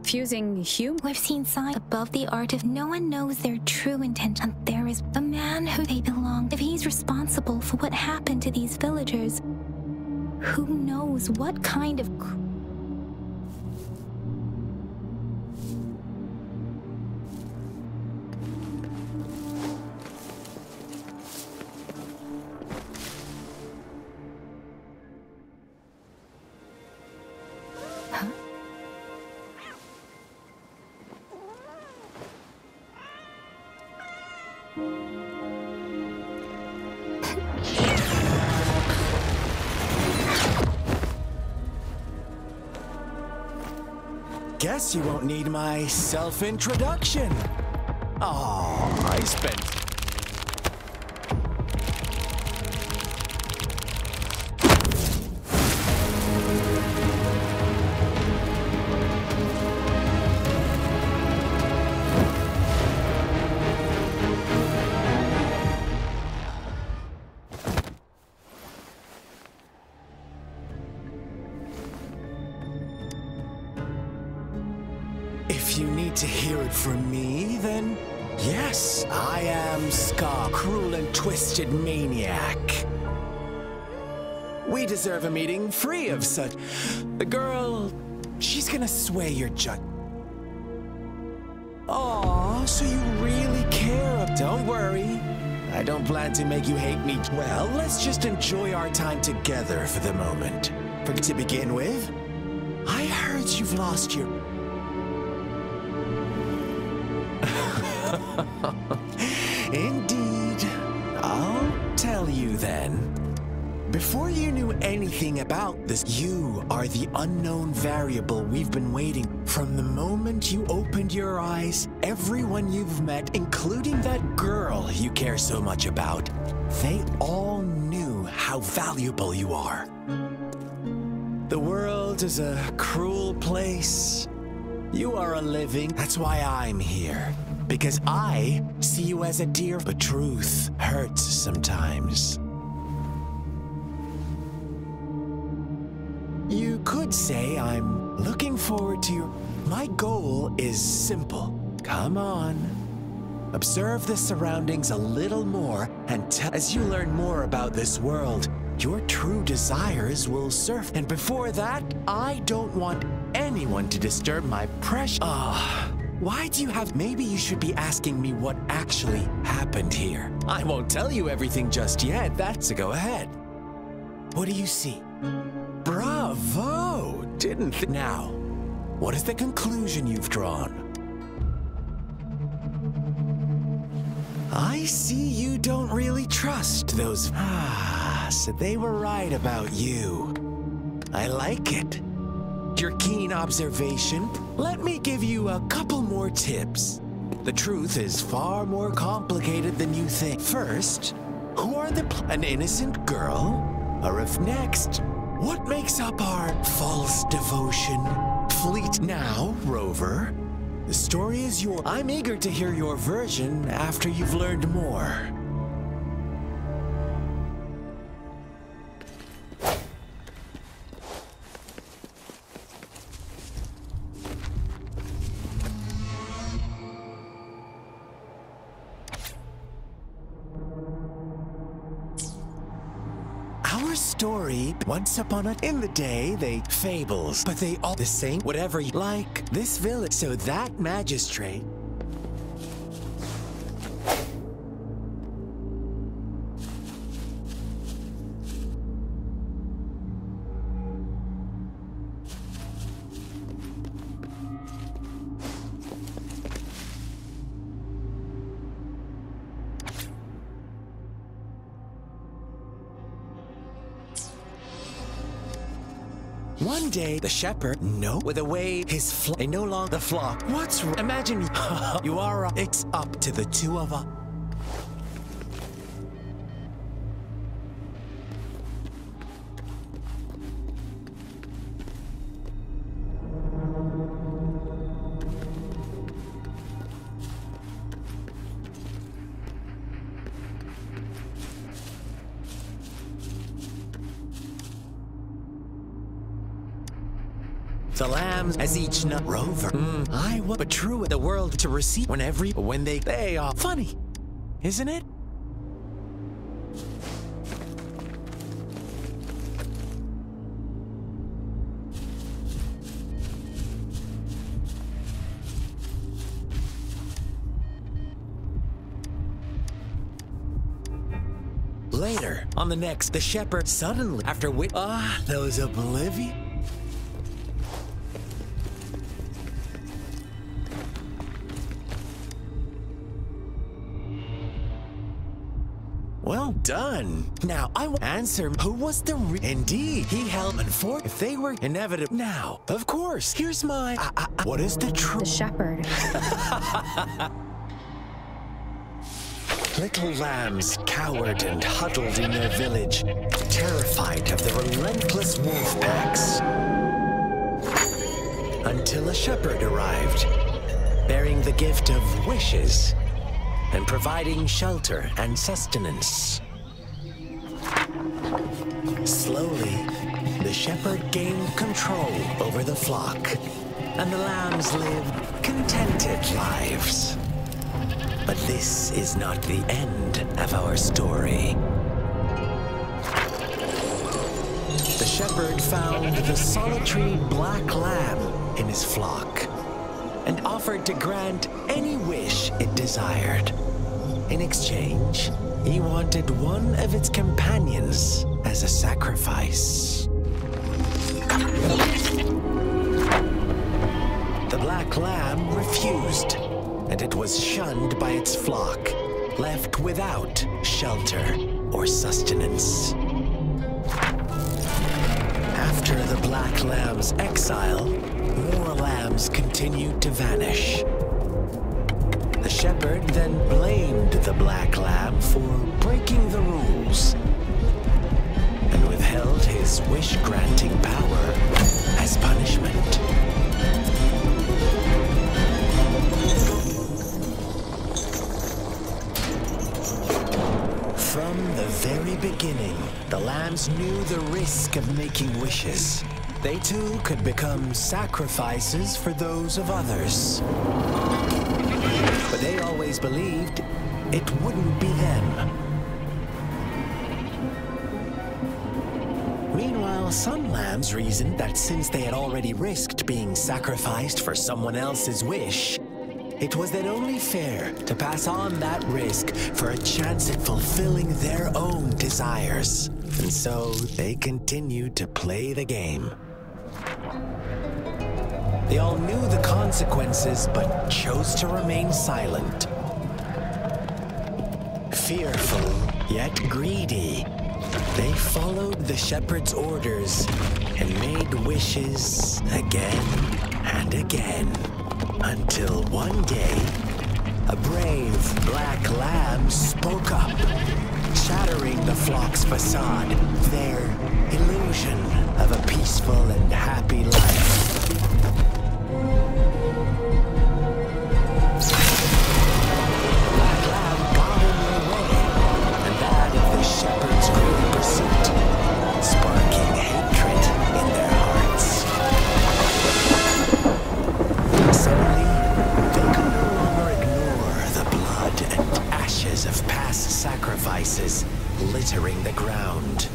S13: Fusing human.
S3: We've seen signs above the art of no one knows their true intent. And there is a man who they belong. If he's responsible for what happened to these villagers, who knows what kind of...
S12: Guess you won't need my self-introduction. Oh, I spent... If you need to hear it from me, then yes, I am Ska, cruel and twisted maniac. We deserve a meeting free of such. The girl, she's gonna sway your judge. Aw, so you really care? Don't worry. I don't plan to make you hate me. Well, let's just enjoy our time together for the moment. To begin with, I heard you've lost your... Indeed. I'll tell you then. Before you knew anything about this, you are the unknown variable we've been waiting. From the moment you opened your eyes, everyone you've met, including that girl you care so much about, they all knew how valuable you are. The world is a cruel place. You are a living. That's why I'm here. Because I see you as a dear, but truth hurts sometimes. You could say I'm looking forward to your... My goal is simple. Come on. Observe the surroundings a little more, and as you learn more about this world, your true desires will surface. And before that, I don't want anyone to disturb my precious... Why do you have... Maybe you should be asking me what actually happened here. I won't tell you everything just yet. That's a go-ahead. What do you see? Bravo! Now, what is the conclusion you've drawn? I see you don't really trust those... so they were right about you. I like it. Your keen observation. Let me give you a couple more tips. The truth is far more complicated than you think. First, who are an innocent girl? Or if next, what makes up our false devotion? Fleet now, Rover. The story is yours. I'm eager to hear your version after you've learned more. Story, once upon in the day, they fables, but they all the same, whatever you like. This village, so that magistrate. One day, the shepherd, with a wave, his flock, they no longer the flock. What's imagine you are, it's up to the two of us. The lambs as each nut Rover. I was but true the world to receive when they are funny, isn't it? Later, on the next, the shepherd suddenly, after those oblivious. Well done. Now, I will answer who was the Indeed, he held and for if they were inevitable. Now, of course, here's my... what is the truth?
S13: The shepherd.
S12: Little lambs cowered and huddled in their village, terrified of the relentless wolf packs. Until a shepherd arrived, bearing the gift of wishes and providing shelter and sustenance. Slowly, the shepherd gained control over the flock. and the lambs lived contented lives. But this is not the end of our story. The shepherd found the solitary black lamb in his flock and offered to grant any wish it desired. In exchange, he wanted one of its companions as a sacrifice. The black lamb refused, and it was shunned by its flock, left without shelter or sustenance. After the black lamb's exile, more lambs continued to vanish. The shepherd then blamed the black lamb for breaking the rules and withheld his wish-granting power as punishment. From the very beginning, the lambs knew the risk of making wishes. They too could become sacrifices for those of others. But they always believed it wouldn't be them. Meanwhile, some lambs reasoned that since they had already risked being sacrificed for someone else's wish, it was then only fair to pass on that risk for a chance at fulfilling their own desires. And so they continued to play the game. They all knew the consequences, but chose to remain silent. Fearful, yet greedy, they followed the shepherd's orders and made wishes again and again. Until one day, a brave black lamb spoke up, shattering the flock's facade, their illusion of a peaceful and happy life. Black lamb got in their way, and that of the shepherd's great pursuit, sparking hatred in their hearts. Suddenly, they could no longer ignore the blood and ashes of past sacrifices littering the ground.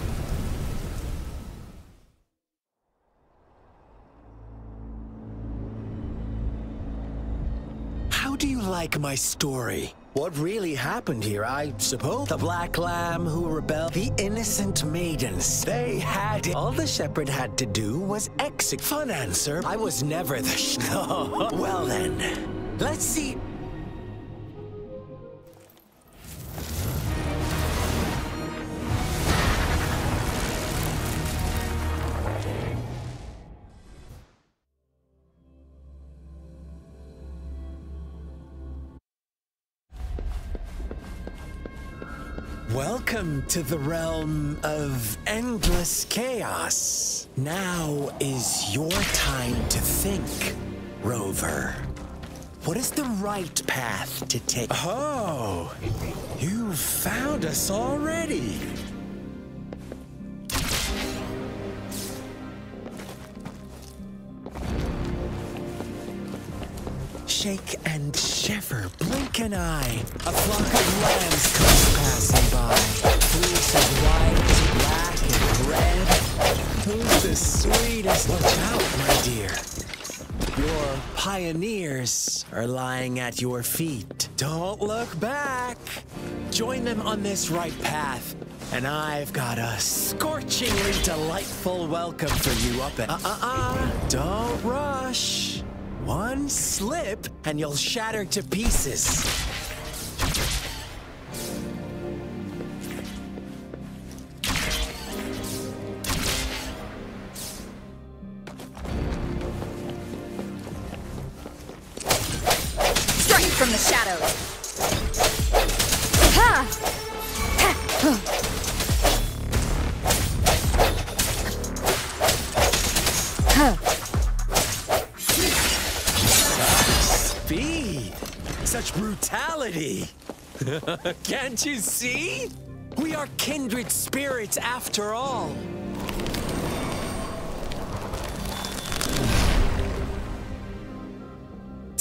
S12: How do you like my story? What really happened here, I suppose? The black lamb who rebelled, the innocent maidens. They had it. All the shepherd had to do was execute. Fun answer. I was never the no. Well then, let's see. Welcome to the realm of endless chaos. Now is your time to think, Rover. What is the right path to take? Oh, you've found us already. Shake and shiver, blink an eye. A flock of lambs comes passing by. Fleece of white, black, and red. Who's the sweetest? Watch out, my dear. Your pioneers are lying at your feet. Don't look back. Join them on this right path, and I've got a scorchingly delightful welcome for you up at... Don't rush. One slip, and you'll shatter to pieces.
S13: Strike from the shadows. Ha!
S12: Speed! Such brutality! Can't you see? We are kindred spirits after all.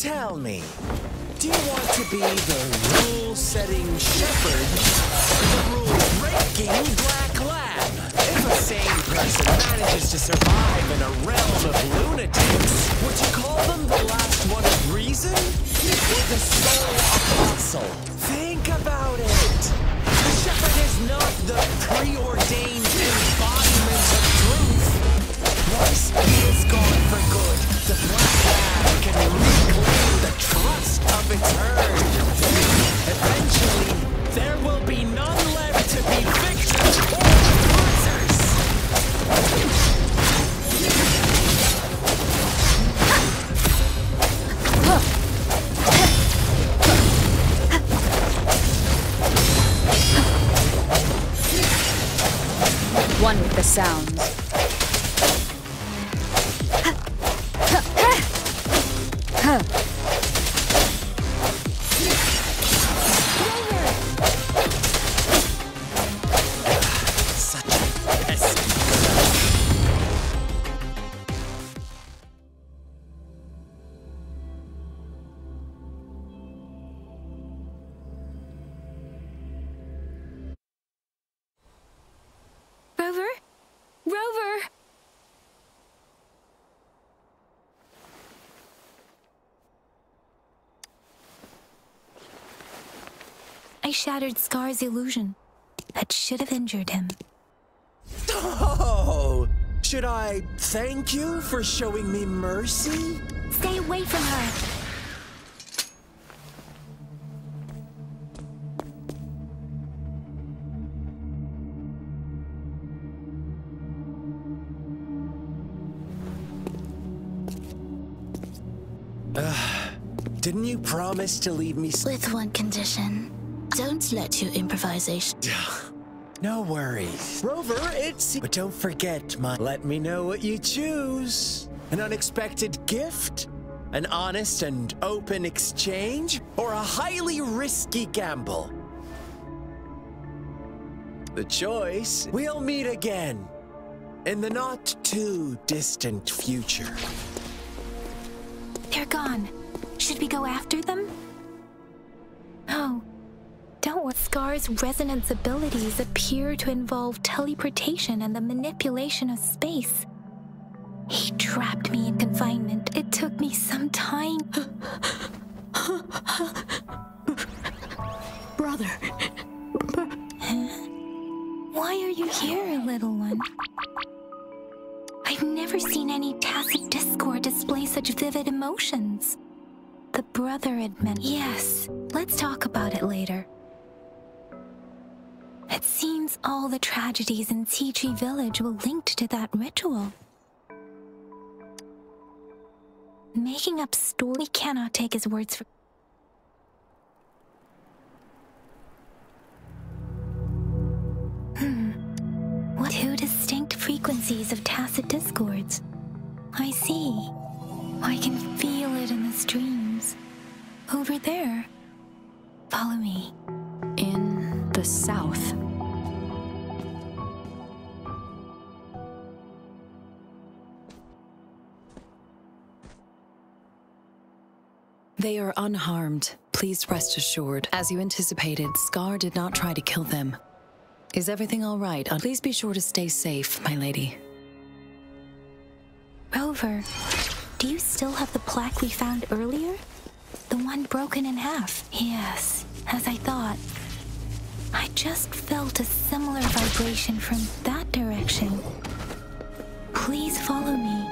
S12: tell me, do you want to be the rule-setting shepherd or the rule-breaking black lamb? If a sane person manages to survive in a realm of lunatics, would you call them the last one of reason? Or the sole apostle? Think about it. The shepherd is not the preordained embodiment of truth. Once he is gone for good, the black lamb can reclaim the trust of its herd. Eventually, there will be none left to be victors or losers.
S13: One with the sounds.
S3: Rover? Rover! I shattered Scar's illusion. That should have injured him.
S12: Oh! Should I thank you for showing me mercy?
S3: Stay away from her!
S12: Didn't you promise to leave me
S1: With one condition. Don't let your improvisation...
S12: No worries. Rover, it's... But don't forget, let me know what you choose. An unexpected gift? An honest and open exchange? Or a highly risky gamble? The choice... We'll meet again. In the not-too-distant future.
S3: They're gone. Should we go after them? No. Don't worry. Scar's resonance abilities appear to involve teleportation and the manipulation of space. He trapped me in confinement. It took me some time.
S10: Brother.
S3: Huh? Why are you here, little one? I've never seen any tacit discord display such vivid emotions. The brother had meant... Yes, let's talk about it later. It seems all the tragedies in Tea Tree Village were linked to that ritual. Making up story, we cannot take his words for... What two distinct frequencies of tacit discords? I see. I can feel it in the streams. Over there. Follow me.
S13: In the south.
S1: They are unharmed. Please rest assured. As you anticipated, Scar did not try to kill them. Is everything all right? Please be sure to stay safe, my lady.
S3: Rover, do you still have the plaque we found earlier? The one broken in half? Yes, as I thought. I just felt a similar vibration from that direction. Please follow me.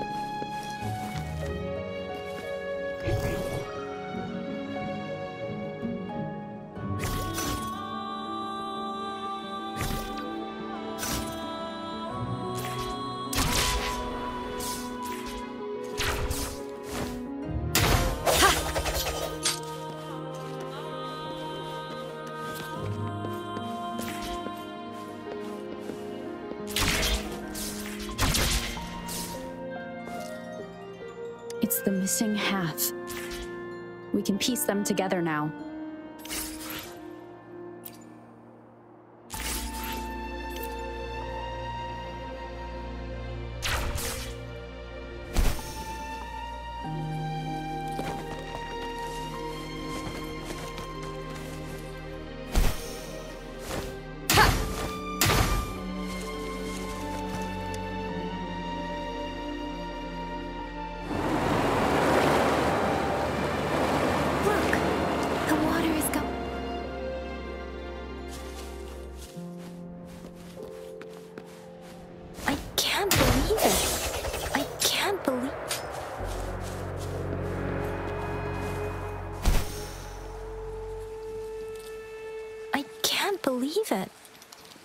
S13: It's the missing half. We can piece them together now.
S3: it.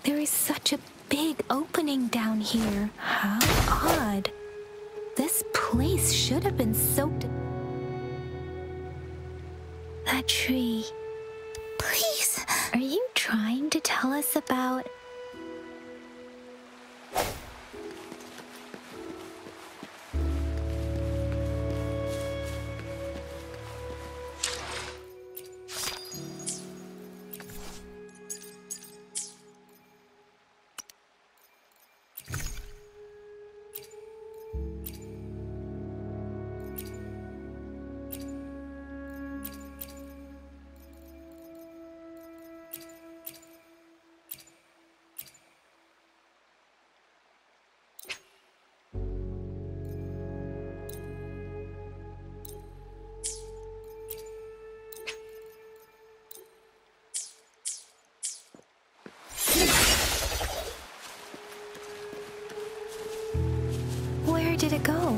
S3: There is such a big opening down here. How odd. This place should have been soaked. That tree.
S2: Please.
S3: Are you trying to tell us about... Where did it go?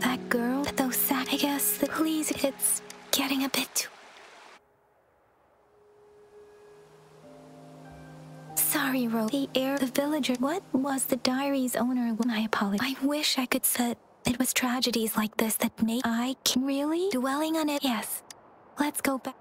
S3: That girl, those sad, I guess, please, it's getting a bit too... Sorry, Rose. The air, the villager. What was the diary's owner? I apologize. I wish I could say it was tragedies like this that made I can really dwelling on it. Yes. Let's go back.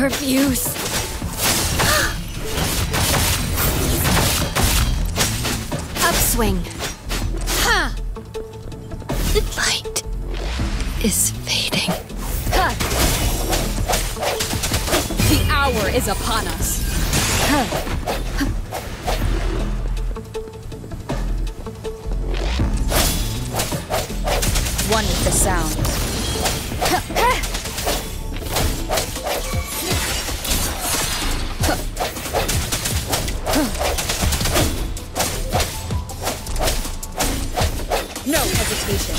S13: her views.
S7: Upswing.
S13: Ha! The light is fading. Ha! The hour is upon us. Ha! One with the sound. Ha! Ha! No hesitation.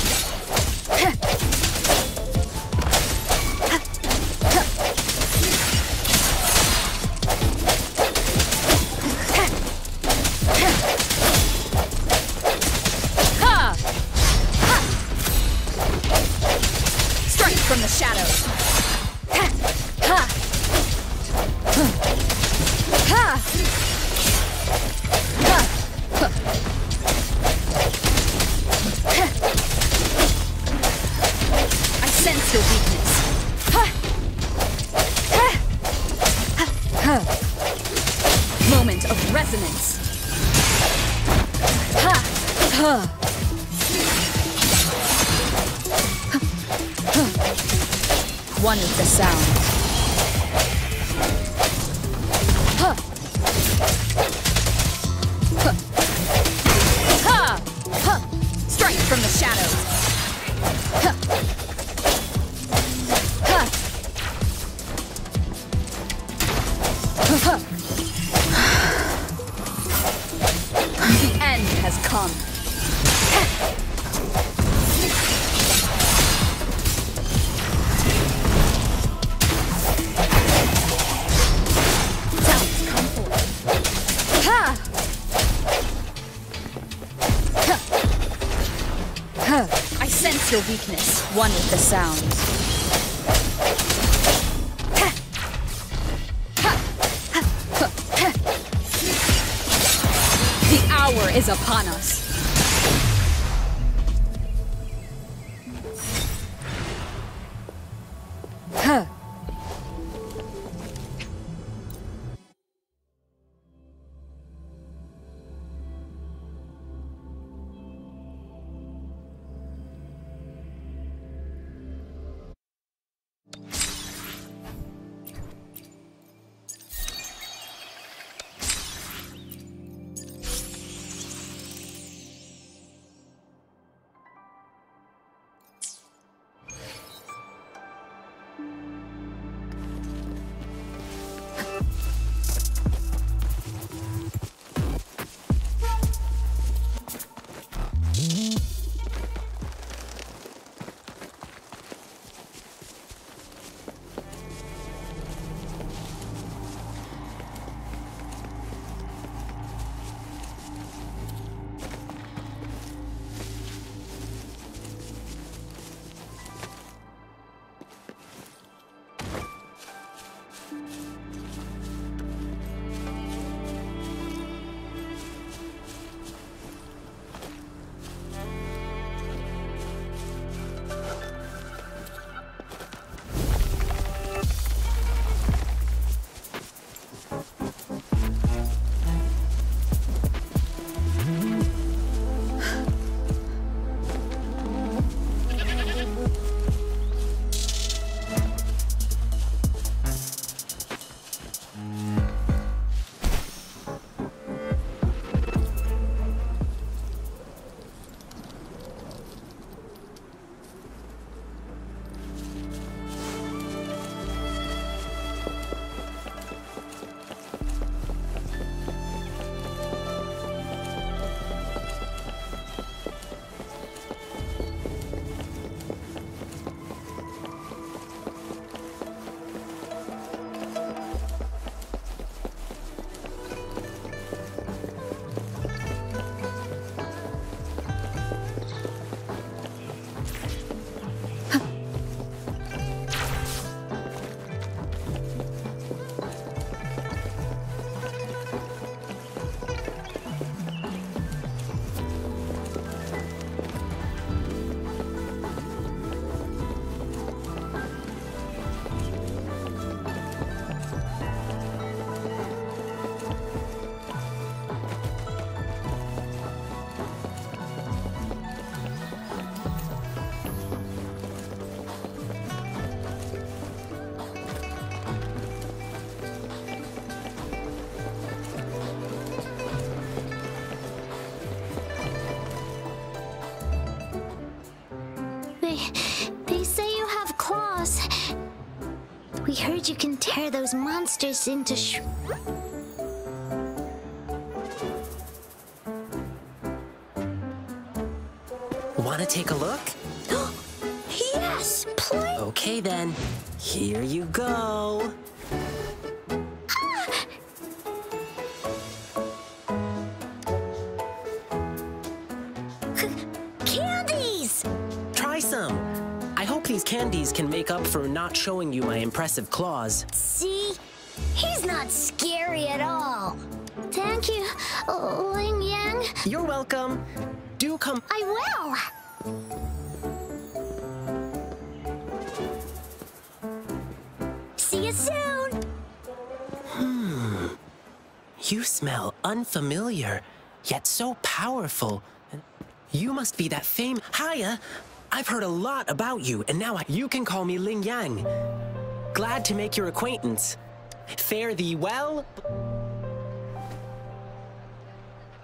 S13: Strike from the shadows. I sense your weakness. Moment of resonance. One with the sound. Strike from the shadows. The end has come. Talents come forth. I sense your weakness. One with the sound. The hour is upon us.
S2: heard you can tear those monsters into
S14: Want to take a look?
S2: Yes, please!
S14: Okay then, here you go.
S2: Candies!
S14: Try some. I hope these candies can make up for not showing you my impressive claws.
S2: See? He's not scary at all. Thank you, Ling Yang.
S14: You're welcome. Do come.
S2: I will. See you soon.
S14: You smell unfamiliar, yet so powerful. You must be that fame. Hiya! I've heard a lot about you, and now you can call me Ling Yang. Glad to make your acquaintance. Fare thee well?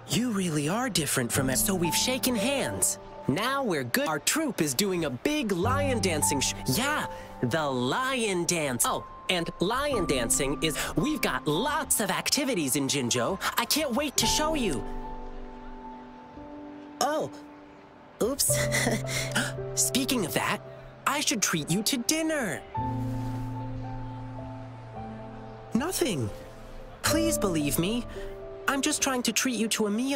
S14: You really are different from us, so we've shaken hands. Now we're good. Our troupe is doing a big lion dancing Yeah, the lion dance. Oh, and lion dancing is... We've got lots of activities in Jinzhou. I can't wait to show you. Oh, oops. Speaking of that, I should treat you to dinner. Nothing. Please believe me. I'm just trying to treat you to a meal.